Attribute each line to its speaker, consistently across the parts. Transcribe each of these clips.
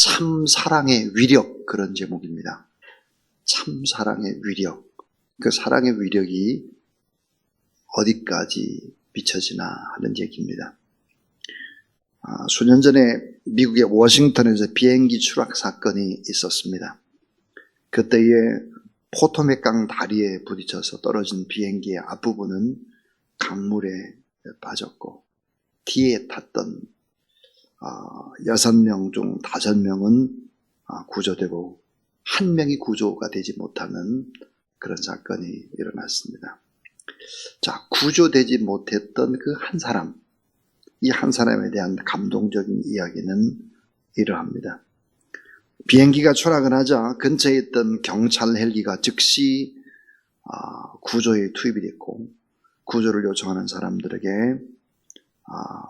Speaker 1: 참 사랑의 위력, 그런 제목입니다. 참 사랑의 위력. 그 사랑의 위력이 어디까지 미쳐지나 하는 얘기입니다. 수년 전에 미국의 워싱턴에서 비행기 추락 사건이 있었습니다. 그때에 포토맥강 다리에 부딪혀서 떨어진 비행기의 앞부분은 강물에 빠졌고, 뒤에 탔던 6명 중 5명은 구조되고 1명이 구조가 되지 못하는 그런 사건이 일어났습니다. 자, 구조되지 못했던 그 한 사람, 이 한 사람에 대한 감동적인 이야기는 이러합니다. 비행기가 추락을 하자 근처에 있던 경찰 헬기가 즉시 구조에 투입이 됐고, 구조를 요청하는 사람들에게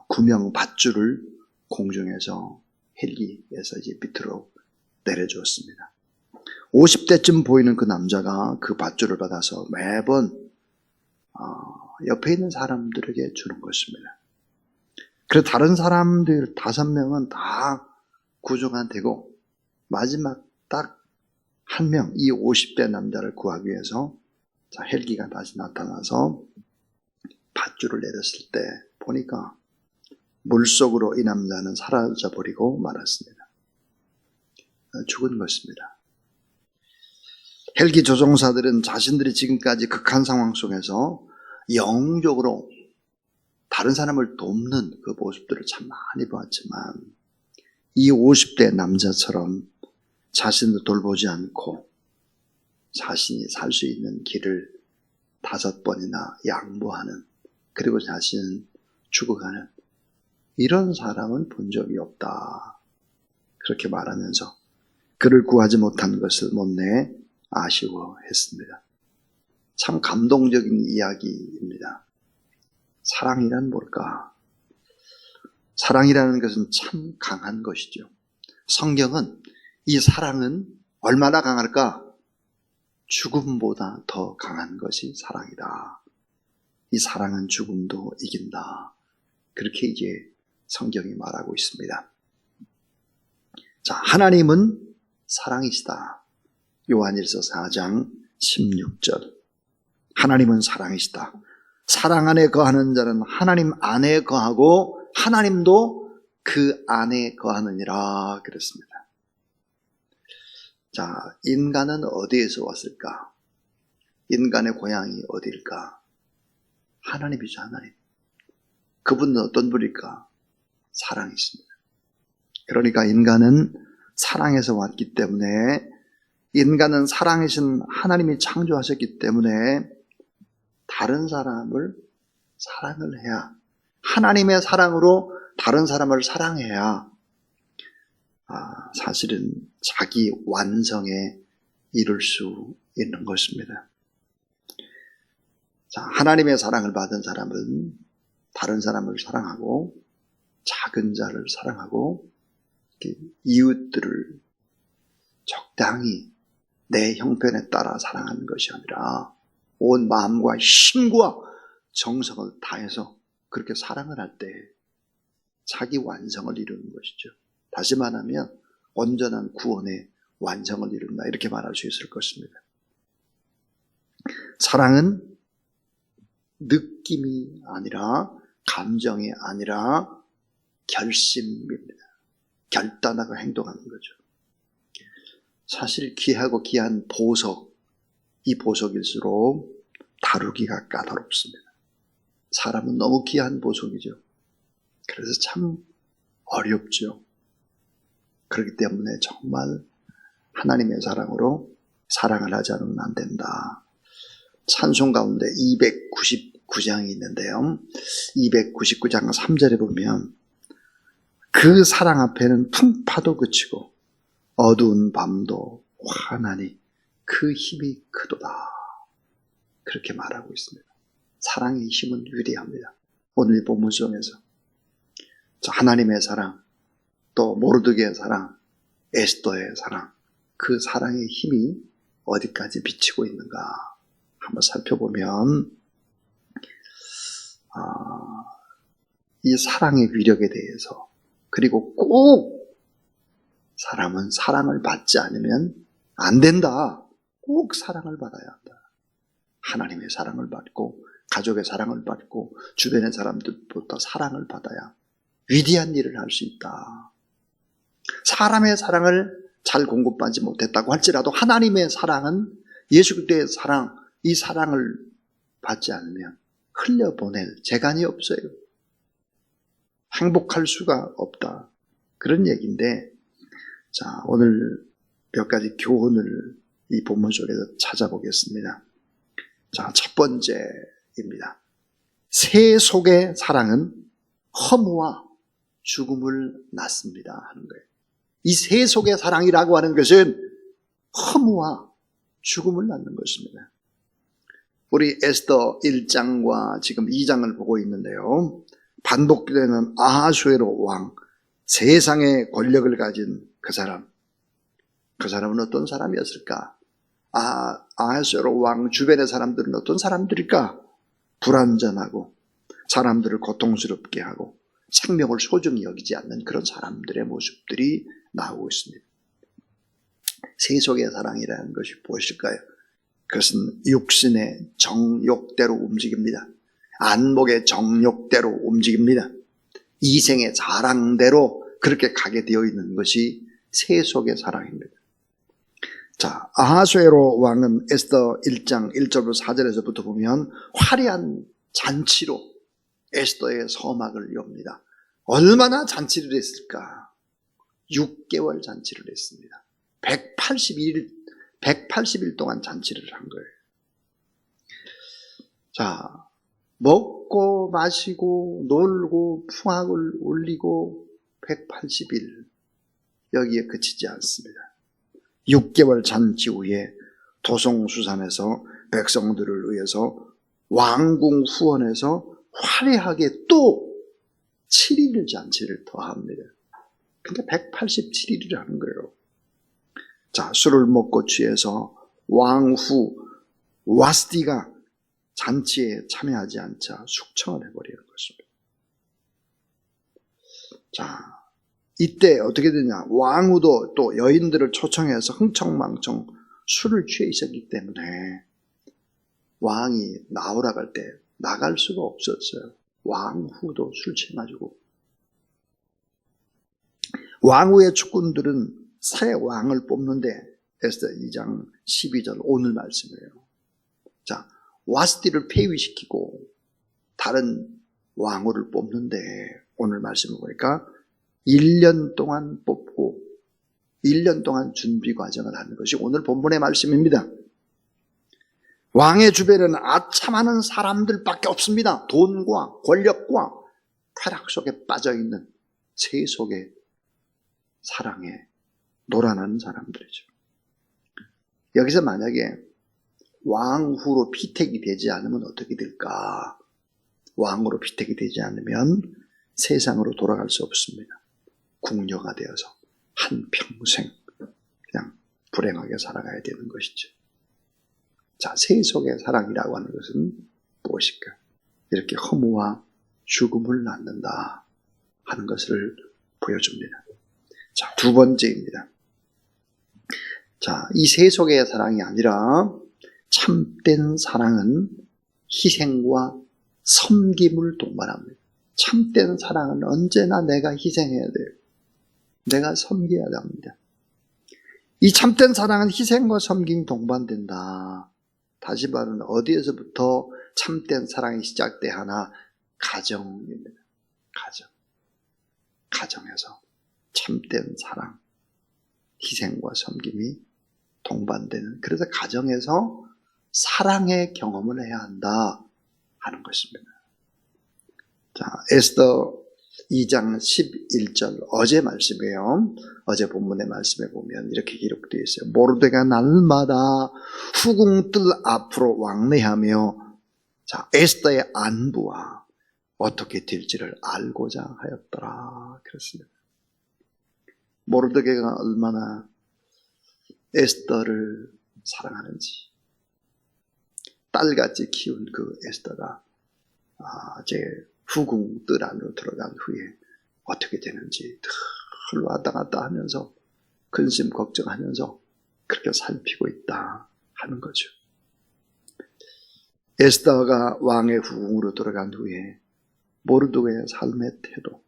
Speaker 1: 구명 밧줄을 공중에서 헬기에서 이제 밑으로 내려주었습니다. 50대쯤 보이는 그 남자가 그 밧줄을 받아서 매번 옆에 있는 사람들에게 주는 것입니다. 그래서 다른 사람들 5명은 다 구조가 되고, 마지막 딱 1명, 이 50대 남자를 구하기 위해서 헬기가 다시 나타나서 밧줄을 내렸을 때 보니까 물속으로 이 남자는 사라져버리고 말았습니다. 죽은 것입니다. 헬기 조종사들은 자신들이 지금까지 극한 상황 속에서 영웅적으로 다른 사람을 돕는 그 모습들을 참 많이 보았지만, 이 50대 남자처럼 자신을 돌보지 않고 자신이 살 수 있는 길을 5번이나 양보하는, 그리고 자신은 죽어가는 이런 사람은 본 적이 없다, 그렇게 말하면서 그를 구하지 못한 것을 못내 아쉬워했습니다. 참 감동적인 이야기입니다. 사랑이란 뭘까? 사랑이라는 것은 참 강한 것이죠. 성경은 이 사랑은 얼마나 강할까? 죽음보다 더 강한 것이 사랑이다. 이 사랑은 죽음도 이긴다. 그렇게 이제 성경이 말하고 있습니다. 자, 하나님은 사랑이시다. 요한일서 4장 16절. 하나님은 사랑이시다. 사랑 안에 거하는 자는 하나님 안에 거하고 하나님도 그 안에 거하느니라 그랬습니다. 자, 인간은 어디에서 왔을까? 인간의 고향이 어디일까? 하나님이죠, 하나님. 그분은 어떤 분일까? 사랑이십니다. 그러니까 인간은 사랑에서 왔기 때문에, 인간은 사랑이신 하나님이 창조하셨기 때문에 다른 사람을 사랑을 해야, 하나님의 사랑으로 다른 사람을 사랑해야 사실은 자기 완성에 이룰 수 있는 것입니다. 자, 하나님의 사랑을 받은 사람은 다른 사람을 사랑하고, 작은 자를 사랑하고, 이웃들을 적당히 내 형편에 따라 사랑하는 것이 아니라 온 마음과 힘과 정성을 다해서 그렇게 사랑을 할 때 자기 완성을 이루는 것이죠. 다시 말하면 온전한 구원의 완성을 이룬다, 이렇게 말할 수 있을 것입니다. 사랑은 느낌이 아니라, 감정이 아니라 결심입니다. 결단하고 행동하는 거죠. 사실 귀하고 귀한 보석, 이 보석일수록 다루기가 까다롭습니다. 사람은 너무 귀한 보석이죠. 그래서 참 어렵죠. 그렇기 때문에 정말 하나님의 사랑으로 사랑을 하지 않으면 안 된다. 찬송 가운데 299장이 있는데요, 299장 3절에 보면 그 사랑 앞에는 풍파도 그치고 어두운 밤도 환하니 그 힘이 크도다, 그렇게 말하고 있습니다. 사랑의 힘은 위대합니다. 오늘 본문 속에서 하나님의 사랑, 또 모르드게의 사랑, 에스더의 사랑, 그 사랑의 힘이 어디까지 비치고 있는가 한번 살펴보면, 이 사랑의 위력에 대해서, 그리고 꼭 사람은 사랑을 받지 않으면 안 된다. 꼭 사랑을 받아야 한다. 하나님의 사랑을 받고 가족의 사랑을 받고 주변의 사람들부터 사랑을 받아야 위대한 일을 할 수 있다. 사람의 사랑을 잘 공급받지 못했다고 할지라도 하나님의 사랑은 예수 그리스도의 사랑, 이 사랑을 받지 않으면 흘려보낼 재간이 없어요. 행복할 수가 없다. 그런 얘기인데, 자, 오늘 몇 가지 교훈을 이 본문 속에서 찾아보겠습니다. 자, 첫 번째입니다. 새 속의 사랑은 허무와 죽음을 낳습니다 하는 거예요. 이 새 속의 사랑이라고 하는 것은 허무와 죽음을 낳는 것입니다. 우리 에스더 1장과 지금 2장을 보고 있는데요. 반복되는 아하수에로 왕, 세상의 권력을 가진 그 사람은 어떤 사람이었을까? 아하수에로 왕 주변의 사람들은 어떤 사람들일까? 불완전하고 사람들을 고통스럽게 하고 생명을 소중히 여기지 않는 그런 사람들의 모습들이 나오고 있습니다. 세속의 사랑이라는 것이 무엇일까요? 그것은 육신의 정욕대로 움직입니다. 안목의 정욕대로 움직입니다. 이생의 자랑대로 그렇게 가게 되어 있는 것이 세속의 사랑입니다. 자, 아하수에로 왕은 에스더 1장 1절부터 4절에서부터 보면 화려한 잔치로 에스더의 서막을 엽니다. 얼마나 잔치를 했을까? 6개월 잔치를 했습니다. 180일 동안 잔치를 한 거예요. 자, 먹고 마시고 놀고 풍악을 울리고 180일 여기에 그치지 않습니다. 6개월 잔치 후에 도성수산에서 백성들을 위해서 왕궁 후원에서 화려하게 또 7일 잔치를 더합니다. 근데 187일을 하는 거예요. 자, 술을 먹고 취해서 왕후 와스디가 잔치에 참여하지 않자 숙청을 해버리는 것입니다. 자, 이때 어떻게 되냐? 왕후도 또 여인들을 초청해서 흥청망청 술을 취해 있었기 때문에 왕이 나오라 할 때 나갈 수가 없었어요. 왕후도 술 취해가지고. 왕후의 축군들은 새 왕을 뽑는데 에스더 2장 12절 오늘 말씀이에요. 자, 와스디를 폐위시키고 다른 왕후를 뽑는데 오늘 말씀을 보니까 1년 동안 뽑고 1년 동안 준비 과정을 하는 것이 오늘 본문의 말씀입니다. 왕의 주변에는 아참하는 사람들밖에 없습니다. 돈과 권력과 쾌락 속에 빠져있는 세속의 사랑에 놀아나는 사람들이죠. 여기서 만약에 왕후로 피택이 되지 않으면 어떻게 될까? 왕으로 피택이 되지 않으면 세상으로 돌아갈 수 없습니다. 궁녀가 되어서 한평생 그냥 불행하게 살아가야 되는 것이죠. 자, 세속의 사랑이라고 하는 것은 무엇일까? 이렇게 허무와 죽음을 낳는다 하는 것을 보여줍니다. 자, 두 번째입니다. 자, 이 세속의 사랑이 아니라 참된 사랑은 희생과 섬김을 동반합니다. 참된 사랑은 언제나 내가 희생해야 돼요. 내가 섬겨야 합니다. 이 참된 사랑은 희생과 섬김이 동반된다. 다시 말하면 어디에서부터 참된 사랑이 시작돼야 하나? 가정입니다. 가정에서 참된 사랑, 희생과 섬김이 동반되는, 그래서 가정에서 사랑의 경험을 해야 한다 하는 것입니다. 자, 에스더 2장 11절 어제 말씀이에요. 어제 본문의 말씀에 보면 이렇게 기록되어 있어요. 모르드가 날마다 후궁들 앞으로 왕래하며 자, 에스더의 안부와 어떻게 될지를 알고자 하였더라 그랬습니다. 모르드게가 얼마나 에스더를 사랑하는지, 딸같이 키운 그 에스더가 제 후궁 뜰 안으로 들어간 후에 어떻게 되는지 늘 왔다 갔다 하면서 근심 걱정하면서 그렇게 살피고 있다 하는 거죠. 에스더가 왕의 후궁으로 들어간 후에 모르드게의 삶의 태도,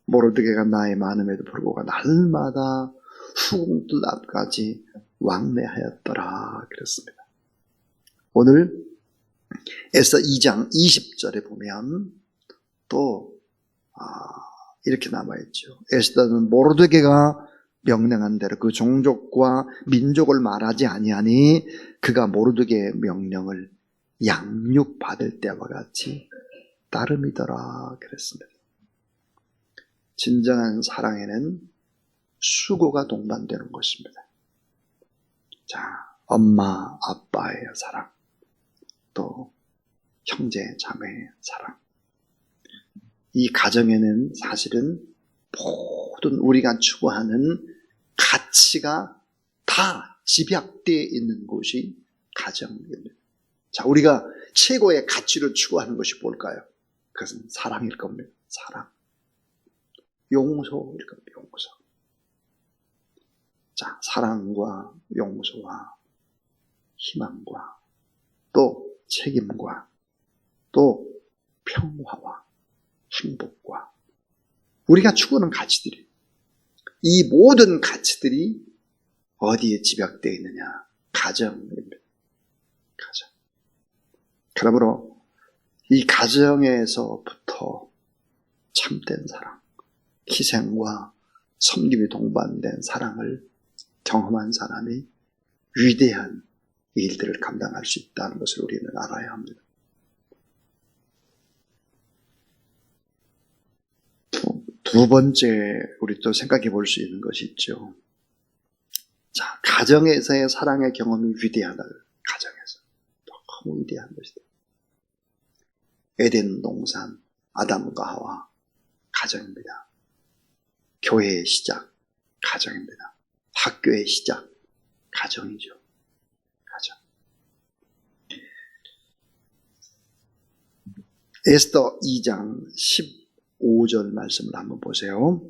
Speaker 1: 모르드게가 나이 많음에도 불구하고 날마다 후궁들 앞까지 왕래하였더라 그랬습니다. 오늘 에스더 2장 20절에 보면 또 이렇게 남아있죠. 에스더는 모르드게가 명령한 대로 그 종족과 민족을 말하지 아니하니 그가 모르드게의 명령을 양육받을 때와 같이 따름이더라 그랬습니다. 진정한 사랑에는 수고가 동반되는 것입니다. 자, 엄마, 아빠의 사랑, 또 형제, 자매의 사랑. 이 가정에는 사실은 모든 우리가 추구하는 가치가 다 집약되어 있는 곳이 가정입니다. 자, 우리가 최고의 가치를 추구하는 것이 뭘까요? 그것은 사랑일 겁니다. 사랑. 용서일 겁니다. 용서. 자, 사랑과 용서와 희망과 또 책임과 또 평화와 행복과 우리가 추구하는 가치들이, 이 모든 가치들이 어디에 집약되어 있느냐? 가정입니다. 가정. 그러므로 이 가정에서부터 참된 사랑, 희생과 섬김이 동반된 사랑을 경험한 사람이 위대한 일들을 감당할 수 있다는 것을 우리는 알아야 합니다. 두 번째, 우리 또 생각해 볼 수 있는 것이 있죠. 자, 가정에서의 사랑의 경험이 위대하다. 가정에서. 너무 위대한 것이다. 에덴 동산, 아담과 하와, 가정입니다. 교회의 시작, 가정입니다. 학교의 시작, 가정이죠. 가정. 에스더 2장 15절 말씀을 한번 보세요.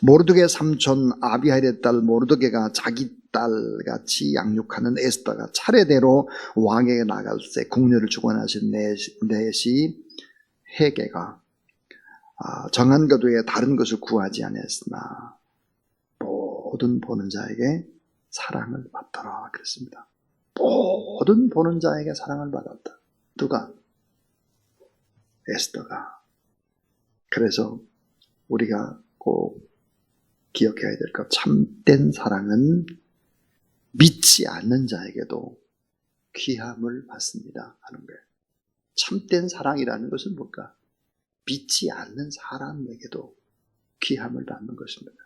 Speaker 1: 모르드게 삼촌 아비하일의 딸 모르드게가 자기 딸같이 양육하는 에스더가 차례대로 왕에게 나갈새 궁녀를 주관하신 넷이 헤게가 정한 것 외에 다른 것을 구하지 않았으나 모든 보는 자에게 사랑을 받더라 그랬습니다. 모든 보는 자에게 사랑을 받았다. 누가? 에스더가. 그래서 우리가 꼭 기억해야 될 것, 참된 사랑은 믿지 않는 자에게도 귀함을 받습니다 하는 거예요. 참된 사랑이라는 것은 뭘까? 믿지 않는 사람에게도 귀함을 받는 것입니다.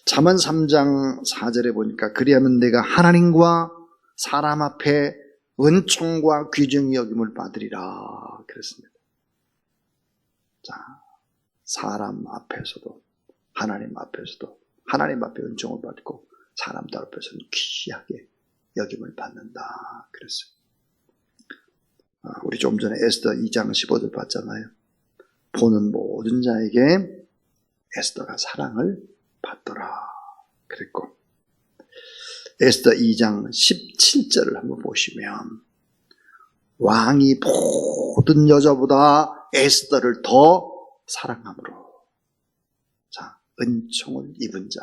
Speaker 1: 잠언 3장 4절에 보니까 그리하면 내가 하나님과 사람 앞에 은총과 귀중히 여김을 받으리라 그랬습니다. 자, 사람 앞에서도 하나님 앞에서도 하나님 앞에 은총을 받고 사람들 앞에서는 귀하게 여김을 받는다 그랬어요. 우리 좀 전에 에스더 2장 15절 봤잖아요. 보는 모든 자에게 에스더가 사랑을 받더라 그랬고, 에스더 2장 17절을 한번 보시면 왕이 모든 여자보다 에스더를 더 사랑함으로, 자, 은총을 입은 자,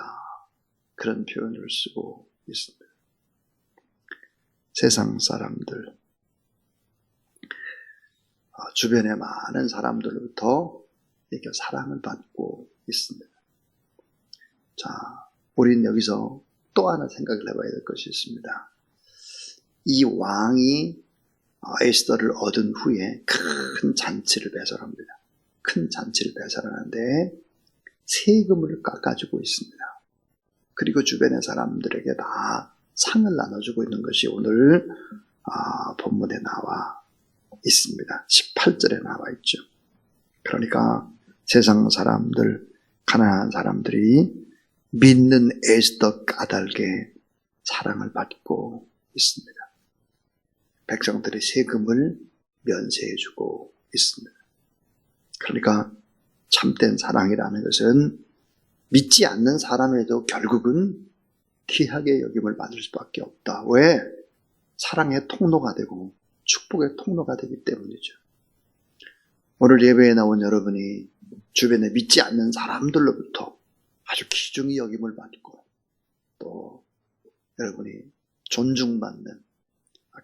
Speaker 1: 그런 표현을 쓰고 있습니다. 세상 사람들, 주변의 많은 사람들로부터 이렇게 사랑을 받고 있습니다. 자, 우리는 여기서 또 하나 생각을 해봐야 될 것이 있습니다. 이 왕이 에스더를 얻은 후에 큰 잔치를 배설합니다. 큰 잔치를 배설하는데 세금을 깎아주고 있습니다. 그리고 주변의 사람들에게 다 상을 나눠주고 있는 것이 오늘 본문에 나와 있습니다. 18절에 나와 있죠. 그러니까 세상 사람들, 가난한 사람들이 믿는 에스더 까닭에 사랑을 받고 있습니다. 백성들의 세금을 면세해주고 있습니다. 그러니까 참된 사랑이라는 것은 믿지 않는 사람에도 결국은 귀하게 여김을 받을 수밖에 없다. 왜? 사랑의 통로가 되고 축복의 통로가 되기 때문이죠. 오늘 예배에 나온 여러분이 주변에 믿지 않는 사람들로부터 아주 귀중히 여김을 받고 또 여러분이 존중받는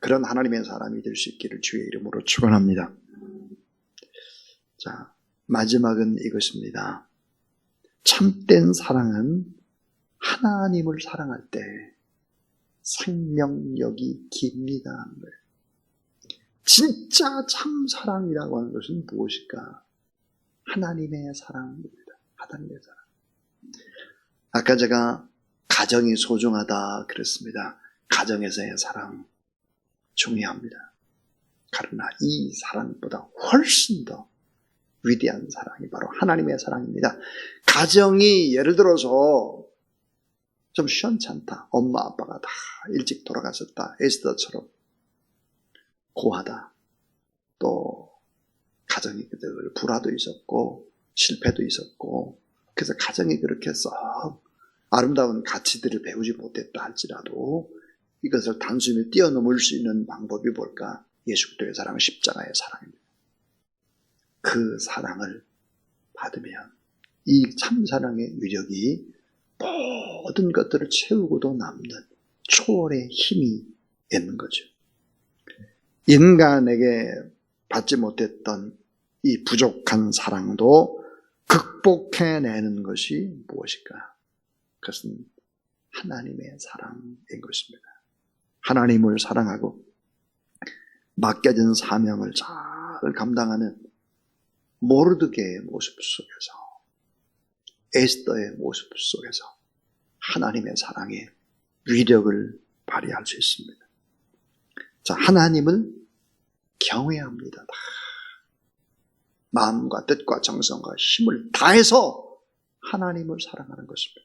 Speaker 1: 그런 하나님의 사람이 될 수 있기를 주의 이름으로 축원합니다. 자, 마지막은 이것입니다. 참된 사랑은 하나님을 사랑할 때 생명력이 깁니다 하는 거예요. 진짜 참 사랑이라고 하는 것은 무엇일까? 하나님의 사랑입니다. 하나님의 사랑. 아까 제가 가정이 소중하다 그랬습니다. 가정에서의 사랑 중요합니다. 그러나 이 사랑보다 훨씬 더 위대한 사랑이 바로 하나님의 사랑입니다. 가정이 예를 들어서 좀 시원찮다. 엄마 아빠가 다 일찍 돌아가셨다. 에스더처럼 고하다. 또 가정이 늘 불화도 있었고 실패도 있었고 그래서 가정이 그렇게 썩 아름다운 가치들을 배우지 못했다 할지라도 이것을 단순히 뛰어넘을 수 있는 방법이 뭘까? 예수 그리스도의 사랑은 십자가의 사랑입니다. 그 사랑을 받으면 이 참사랑의 위력이 모든 것들을 채우고도 남는 초월의 힘이 있는 거죠. 인간에게 받지 못했던 이 부족한 사랑도 극복해내는 것이 무엇일까? 그것은 하나님의 사랑인 것입니다. 하나님을 사랑하고 맡겨진 사명을 잘 감당하는 모르드게의 모습 속에서 에스더의 모습 속에서 하나님의 사랑의 위력을 발휘할 수 있습니다. 자, 하나님을 경외합니다. 마음과 뜻과 정성과 힘을 다해서 하나님을 사랑하는 것입니다.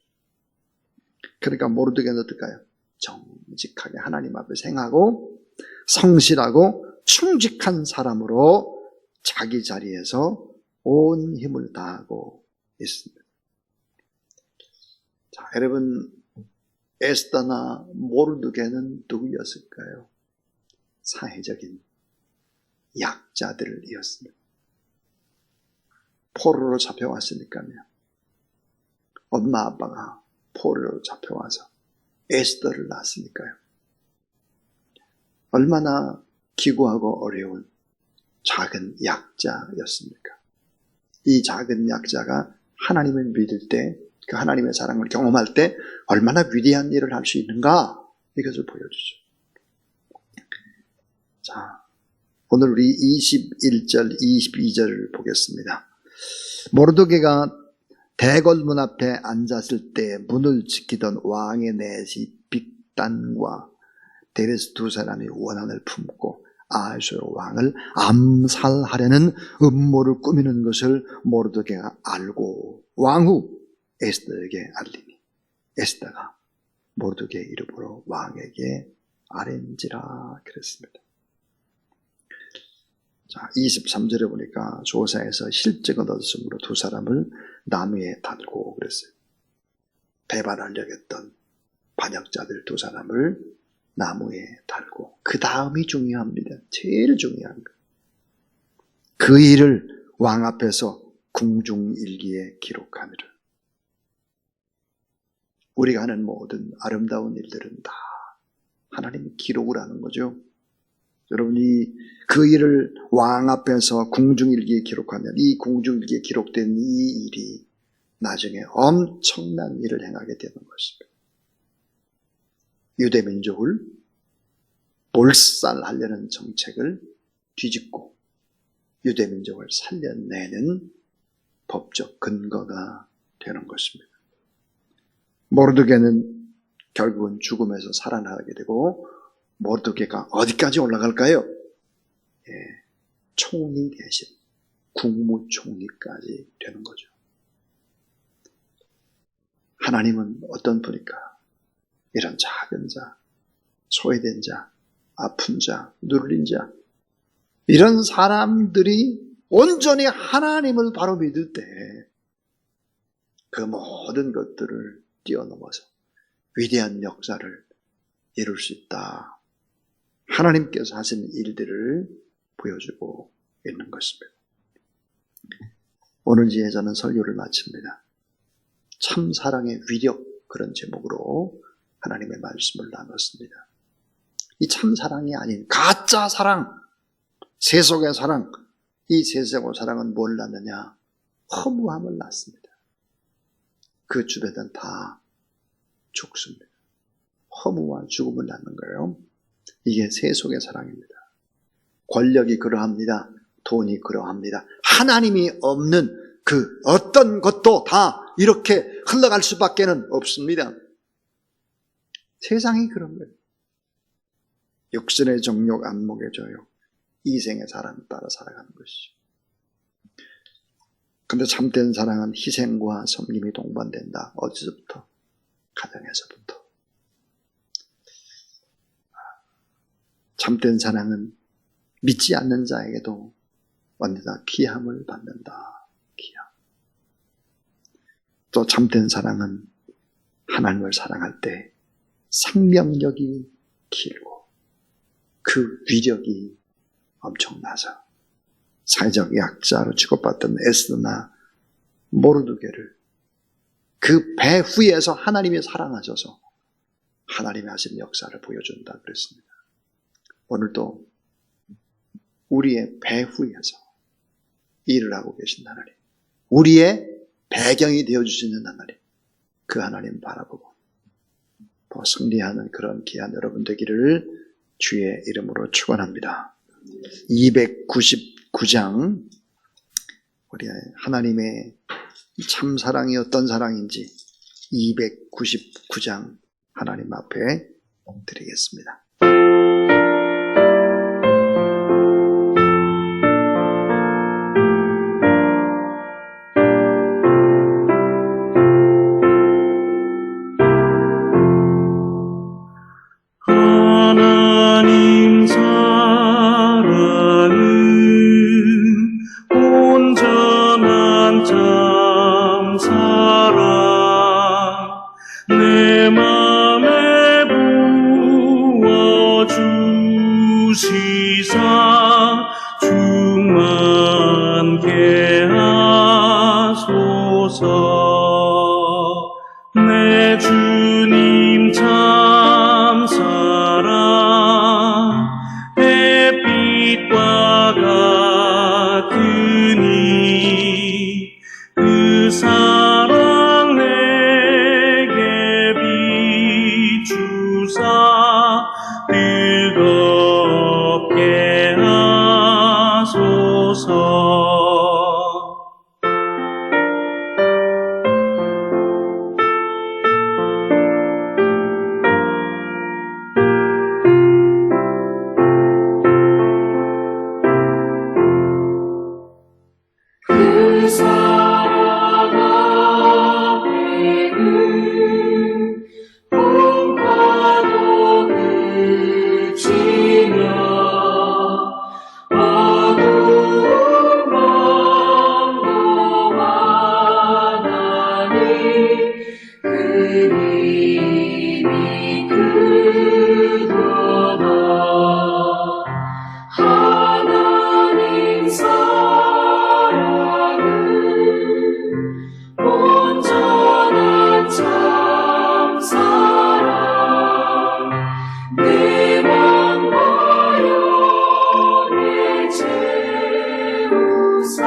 Speaker 1: 그러니까 모르드게는 어떨까요? 정직하게 하나님 앞에 행하고 성실하고 충직한 사람으로 자기 자리에서 온 힘을 다하고 있습니다. 자, 여러분, 에스더나 모르드게는 누구였을까요? 사회적인 약자들이었습니다. 포로로 잡혀왔으니까요. 엄마 아빠가 포로로 잡혀와서 에스더를 낳았으니까요. 얼마나 기구하고 어려운 작은 약자였습니까? 이 작은 약자가 하나님을 믿을 때, 그 하나님의 사랑을 경험할 때 얼마나 위대한 일을 할 수 있는가? 이것을 보여주죠. 자, 오늘 우리 21절, 22절을 보겠습니다. 모르드게가 대궐문 앞에 앉았을 때 문을 지키던 왕의 내시 빅단과 데레스 두 사람이 원한을 품고 아하수에로 왕을 암살하려는 음모를 꾸미는 것을 모르드게가 알고 왕후 에스더에게 알리니 에스더가 모르드게의 이름으로 왕에게 아뢰니라 그랬습니다. 자, 23절에 보니까 조사에서 실적을 얻었으므로 두 사람을 나무에 달고 그랬어요. 배반하려고 했던 반역자들 두 사람을 나무에 달고 그 다음이 중요합니다. 제일 중요한 거. 그 일을 왕 앞에서 궁중일기에 기록하니라. 우리가 하는 모든 아름다운 일들은 다 하나님이 기록을 하는 거죠. 여러분이 그 일을 왕 앞에서 궁중일기에 기록하면 이 궁중일기에 기록된 이 일이 나중에 엄청난 일을 행하게 되는 것입니다. 유대민족을 몰살하려는 정책을 뒤집고 유대민족을 살려내는 법적 근거가 되는 것입니다. 모르드게는 결국은 죽음에서 살아나게 되고 모르드게가 어디까지 올라갈까요? 예, 총리 대신 국무총리까지 되는 거죠. 하나님은 어떤 분일까? 이런 작은 자, 소외된 자, 아픈 자, 눌린 자, 이런 사람들이 온전히 하나님을 바로 믿을 때 그 모든 것들을 뛰어넘어서 위대한 역사를 이룰 수 있다. 하나님께서 하신 일들을 보여주고 있는 것입니다. 오늘 지에 저는 설교를 마칩니다. 참 사랑의 위력, 그런 제목으로 하나님의 말씀을 나눴습니다. 이 참 사랑이 아닌 가짜 사랑, 세속의 사랑, 이 세속의 사랑은 뭘 낳느냐? 허무함을 낳습니다. 그 주변은 다 죽습니다. 허무와 죽음을 낳는 거예요. 이게 세속의 사랑입니다. 권력이 그러합니다. 돈이 그러합니다. 하나님이 없는 그 어떤 것도 다 이렇게 흘러갈 수밖에는 없습니다. 세상이 그런 거예요. 육신의 정욕 안 먹여줘요. 이생의 사랑을 따라 살아가는 것이죠. 그런데 참된 사랑은 희생과 섬김이 동반된다. 어디서부터? 가정에서부터. 참된 사랑은 믿지 않는 자에게도 언제나 귀함을 받는다. 귀함. 또 참된 사랑은 하나님을 사랑할 때 생명력이 길고 그 위력이 엄청나서 사회적 약자로 취급받던 에스더나 모르드게를 그 배후에서 하나님이 사랑하셔서 하나님이 하신 역사를 보여준다 그랬습니다. 오늘도 우리의 배후에서 일을 하고 계신 하나님, 우리의 배경이 되어주시는 하나님, 그 하나님 바라보고 더 승리하는 그런 귀한 여러분 되기를 주의 이름으로 축원합니다. 299장 우리 하나님의 참 사랑이 어떤 사랑인지 299장 하나님 앞에 드리겠습니다.
Speaker 2: 하나님 사랑은 온전한 참 사랑 내 맘에 부어주시사 충만케 하소서. 내 주님 참 사랑 햇빛과 같으니 그 사랑 내게 비추사 뜨겁게 하소서. 그 사랑 앞에는 풍파도 그치며 어두운 밤도 많아니 그 힘이 크도다. 하나님 사랑은 온전한 참 사랑 내 맘과 영에 채우사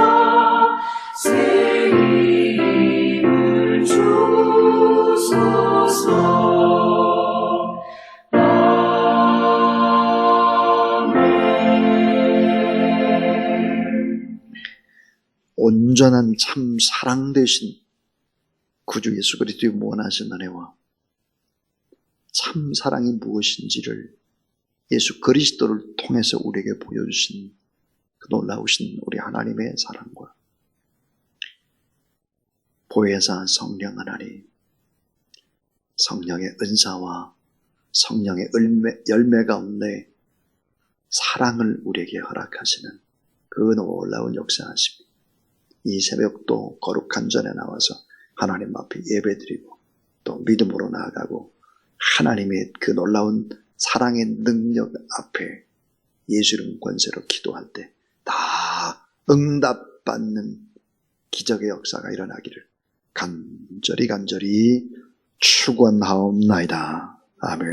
Speaker 2: 새 힘을 주소서.
Speaker 1: 온전한 참 사랑 되신 구주 예수 그리스도의 무한하신 은혜와 참 사랑이 무엇인지를 예수 그리스도를 통해서 우리에게 보여주신 그 놀라우신 우리 하나님의 사랑과 보혜사 성령 하나님, 성령의 은사와 성령의 열매 가운데 사랑을 우리에게 허락하시는 그 놀라운 역사하십니다. 이 새벽도 거룩한 전에 나와서 하나님 앞에 예배드리고 또 믿음으로 나아가고 하나님의 그 놀라운 사랑의 능력 앞에 예수 이름 권세로 기도할 때 다 응답받는 기적의 역사가 일어나기를 간절히 축원하옵나이다. 아멘.